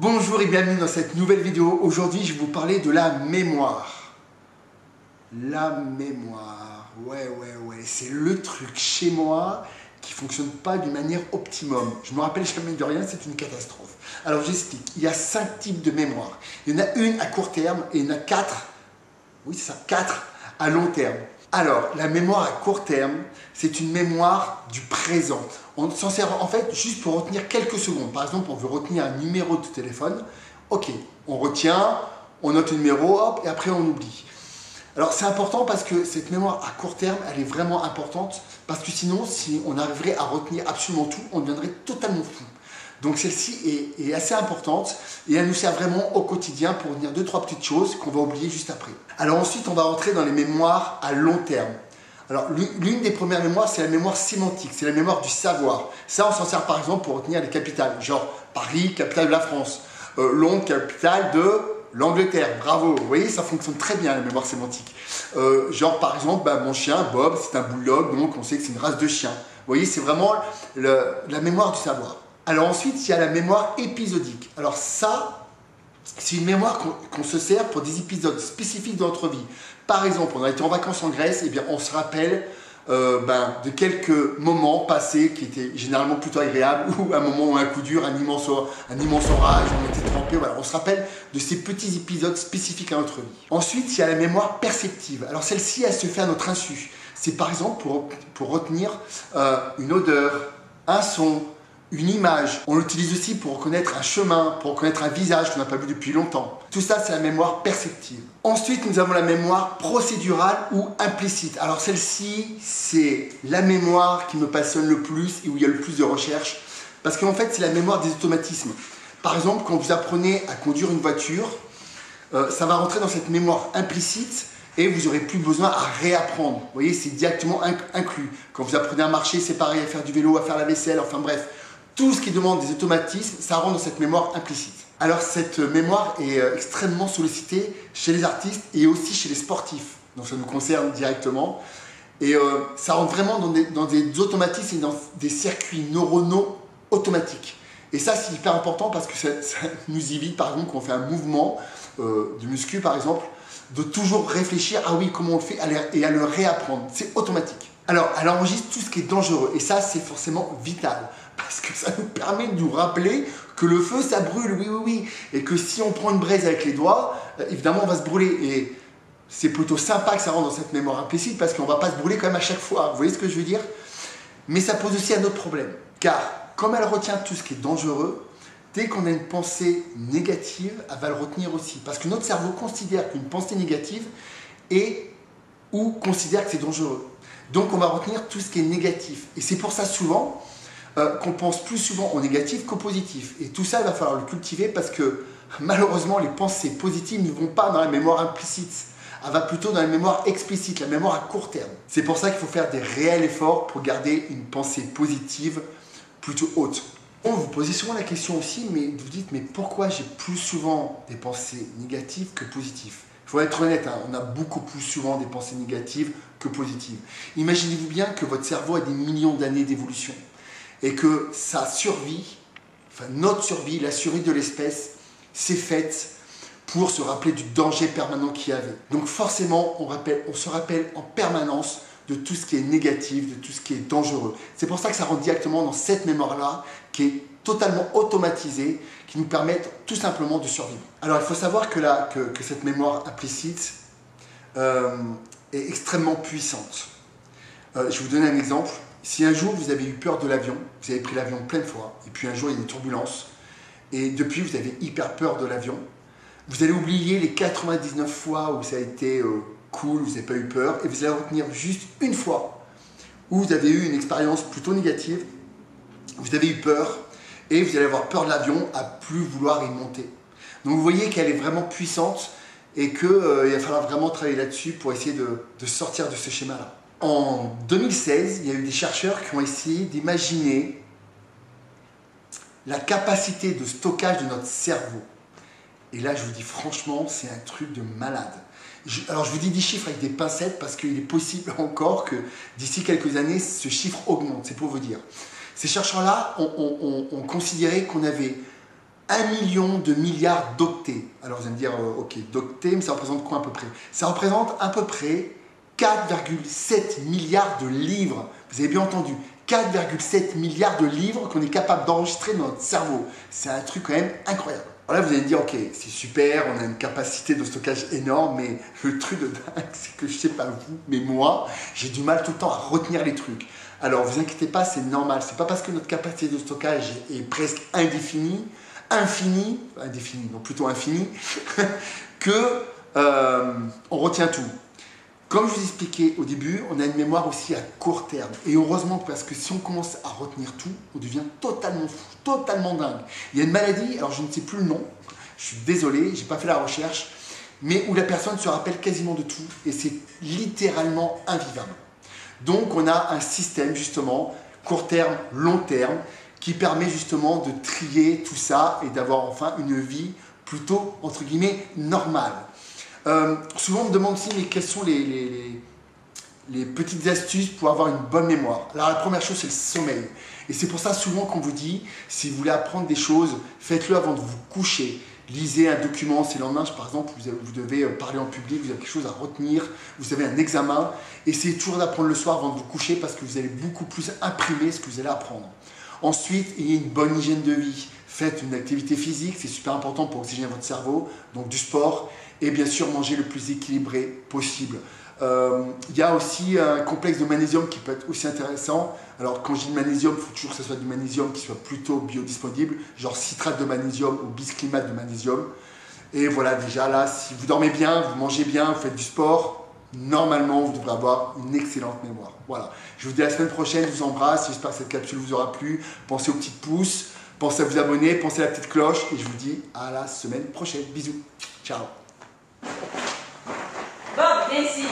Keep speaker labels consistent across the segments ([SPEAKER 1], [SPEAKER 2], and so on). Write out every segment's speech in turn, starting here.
[SPEAKER 1] Bonjour et bienvenue dans cette nouvelle vidéo. Aujourd'hui, je vais vous parler de la mémoire. La mémoire, ouais, c'est le truc chez moi qui ne fonctionne pas d'une manière optimum. Je me rappelle jamais de rien, c'est une catastrophe. Alors j'explique, il y a 5 types de mémoire. Il y en a une à court terme et il y en a 4, oui c'est ça, 4 à long terme. Alors, la mémoire à court terme, c'est une mémoire du présent. On s'en sert en fait juste pour retenir quelques secondes. Par exemple, on veut retenir un numéro de téléphone. Ok, on retient, on note le numéro, hop, et après on oublie. Alors c'est important parce que cette mémoire à court terme, elle est vraiment importante parce que sinon, si on arriverait à retenir absolument tout, on deviendrait totalement fou. Donc celle-ci est assez importante et elle nous sert vraiment au quotidien pour retenir 2-3 petites choses qu'on va oublier juste après. Alors ensuite, on va rentrer dans les mémoires à long terme. Alors l'une des premières mémoires, c'est la mémoire sémantique, c'est la mémoire du savoir. Ça, on s'en sert par exemple pour retenir les capitales, genre Paris, capitale de la France, Londres, capitale de l'Angleterre. Bravo, vous voyez, ça fonctionne très bien la mémoire sémantique. Genre par exemple, mon chien Bob, c'est un bulldog, donc on sait que c'est une race de chien. Vous voyez, c'est vraiment la mémoire du savoir. Alors ensuite, il y a la mémoire épisodique. Alors ça, c'est une mémoire qu'on se sert pour des épisodes spécifiques de notre vie. Par exemple, on a été en vacances en Grèce, et bien on se rappelle de quelques moments passés qui étaient généralement plutôt agréables, ou un moment où un coup dur, un immense orage, on était trempé, voilà. On se rappelle de ces petits épisodes spécifiques à notre vie. Ensuite, il y a la mémoire perceptive. Alors celle-ci, elle se fait à notre insu. C'est par exemple pour retenir une odeur, un son, une image. On l'utilise aussi pour reconnaître un chemin, pour reconnaître un visage qu'on n'a pas vu depuis longtemps. Tout ça, c'est la mémoire perceptive. Ensuite, nous avons la mémoire procédurale ou implicite. Alors celle-ci, c'est la mémoire qui me passionne le plus et où il y a le plus de recherche. Parce qu'en fait, c'est la mémoire des automatismes. Par exemple, quand vous apprenez à conduire une voiture, ça va rentrer dans cette mémoire implicite et vous n'aurez plus besoin à réapprendre. Vous voyez, c'est directement inclus. Quand vous apprenez à marcher, c'est pareil, à faire du vélo, à faire la vaisselle, enfin bref. Tout ce qui demande des automatismes, ça rentre dans cette mémoire implicite. Alors cette mémoire est extrêmement sollicitée chez les artistes et aussi chez les sportifs. Donc ça nous concerne directement. Et ça rentre vraiment dans des automatismes et dans des circuits neuronaux automatiques. Et ça, c'est hyper important parce que ça nous évite, par exemple, quand on fait un mouvement de muscu, par exemple, de toujours réfléchir, ah oui, comment on le fait, et à le réapprendre. C'est automatique. Alors, elle enregistre tout ce qui est dangereux. Et ça, c'est forcément vital. Parce que ça nous permet de nous rappeler que le feu, ça brûle, oui. Et que si on prend une braise avec les doigts, évidemment, on va se brûler. Et c'est plutôt sympa que ça rentre dans cette mémoire implicite parce qu'on ne va pas se brûler quand même à chaque fois. Vous voyez ce que je veux dire? Mais ça pose aussi un autre problème. Car, comme elle retient tout ce qui est dangereux, dès qu'on a une pensée négative, elle va le retenir aussi. Parce que notre cerveau considère qu'une pensée négative est ou considère que c'est dangereux. Donc, on va retenir tout ce qui est négatif. Et c'est pour ça souvent qu'on pense plus souvent au négatif qu'au positif. Et tout ça, il va falloir le cultiver parce que malheureusement, les pensées positives ne vont pas dans la mémoire implicite. Elle va plutôt dans la mémoire explicite, la mémoire à court terme. C'est pour ça qu'il faut faire des réels efforts pour garder une pensée positive plutôt haute. On vous posez souvent la question aussi, mais vous dites, mais pourquoi j'ai plus souvent des pensées négatives que positives? Il faut être honnête, on a beaucoup plus souvent des pensées négatives que positives. Imaginez-vous bien que votre cerveau a des millions d'années d'évolution et que sa survie, enfin notre survie, la survie de l'espèce, s'est faite pour se rappeler du danger permanent qu'il y avait. Donc forcément, on se rappelle en permanence de tout ce qui est négatif, de tout ce qui est dangereux. C'est pour ça que ça rentre directement dans cette mémoire-là, qui est totalement automatisée, qui nous permet tout simplement de survivre. Alors il faut savoir que cette mémoire implicite est extrêmement puissante. Je vais vous donner un exemple. Si un jour vous avez eu peur de l'avion, vous avez pris l'avion plein de fois, et puis un jour il y a des turbulences, et depuis vous avez hyper peur de l'avion, vous allez oublier les 99 fois où ça a été cool, vous n'avez pas eu peur, et vous allez retenir juste une fois où vous avez eu une expérience plutôt négative, vous avez eu peur, et vous allez avoir peur de l'avion à plus vouloir y monter. Donc vous voyez qu'elle est vraiment puissante, et qu'il va falloir vraiment travailler là-dessus pour essayer de sortir de ce schéma-là. En 2016, il y a eu des chercheurs qui ont essayé d'imaginer la capacité de stockage de notre cerveau. Et là, je vous dis franchement, c'est un truc de malade. Alors, je vous dis des chiffres avec des pincettes parce qu'il est possible encore que d'ici quelques années, ce chiffre augmente, c'est pour vous dire. Ces chercheurs-là ont considéré qu'on avait million de milliards d'octets. Alors vous allez me dire, ok, d'octets, mais ça représente quoi à peu près? Ça représente à peu près 4,7 milliards de livres. Vous avez bien entendu, 4,7 milliards de livres qu'on est capable d'enregistrer dans notre cerveau. C'est un truc quand même incroyable. Alors là, vous allez me dire, ok, c'est super, on a une capacité de stockage énorme, mais le truc de dingue, c'est que je sais pas vous, mais moi, j'ai du mal tout le temps à retenir les trucs. Alors, vous inquiétez pas, c'est normal. C'est pas parce que notre capacité de stockage est presque indéfinie, non plutôt infinie, que on retient tout. Comme je vous expliquais au début, on a une mémoire aussi à court terme. Et heureusement, parce que si on commence à retenir tout, on devient totalement fou, totalement dingue. Il y a une maladie, alors je ne sais plus le nom, je suis désolé, je n'ai pas fait la recherche, mais où la personne se rappelle quasiment de tout et c'est littéralement invivable. Donc on a un système justement, court terme, long terme, qui permet justement de trier tout ça et d'avoir enfin une vie plutôt, entre guillemets, normale. Souvent on me demande aussi mais quelles sont les petites astuces pour avoir une bonne mémoire. Alors la première chose c'est le sommeil. Et c'est pour ça souvent qu'on vous dit, si vous voulez apprendre des choses, faites-le avant de vous coucher. Lisez un document, c'est le lendemain, par exemple, vous devez parler en public, vous avez quelque chose à retenir, vous avez un examen. Essayez toujours d'apprendre le soir avant de vous coucher parce que vous allez beaucoup plus imprimer ce que vous allez apprendre. Ensuite, ayez une bonne hygiène de vie. Faites une activité physique, c'est super important pour oxygéner votre cerveau, donc du sport. Et bien sûr, mangez le plus équilibré possible. Il y a aussi un complexe de magnésium qui peut être aussi intéressant. Alors, quand je dis magnésium, il faut toujours que ce soit du magnésium qui soit plutôt biodisponible, genre citrate de magnésium ou bisclimate de magnésium. Et voilà, déjà là, si vous dormez bien, vous mangez bien, vous faites du sport, normalement, vous devrez avoir une excellente mémoire. Voilà. Je vous dis à la semaine prochaine, je vous embrasse. J'espère que cette capsule vous aura plu. Pensez aux petits pouces, pensez à vous abonner, pensez à la petite cloche. Et je vous dis à la semaine prochaine. Bisous. Ciao.
[SPEAKER 2] Bob, viens ici.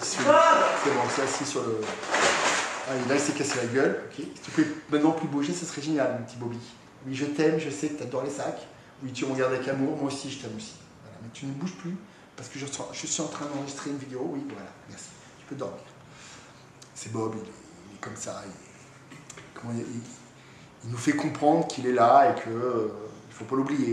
[SPEAKER 1] C'est bon, c'est assis sur le... Ah, là, il s'est cassé la gueule. Okay. Si tu peux maintenant plus bouger, ça serait génial, mon petit Bobby. Oui, je t'aime, je sais que tu adores les sacs. Oui, tu me regardes avec amour, moi aussi, je t'aime aussi. Voilà. Mais tu ne bouges plus, parce que je suis en train d'enregistrer une vidéo. Oui, voilà, merci. Tu peux dormir. C'est Bob, il est comme ça. Il nous fait comprendre qu'il est là et qu'il ne faut pas l'oublier.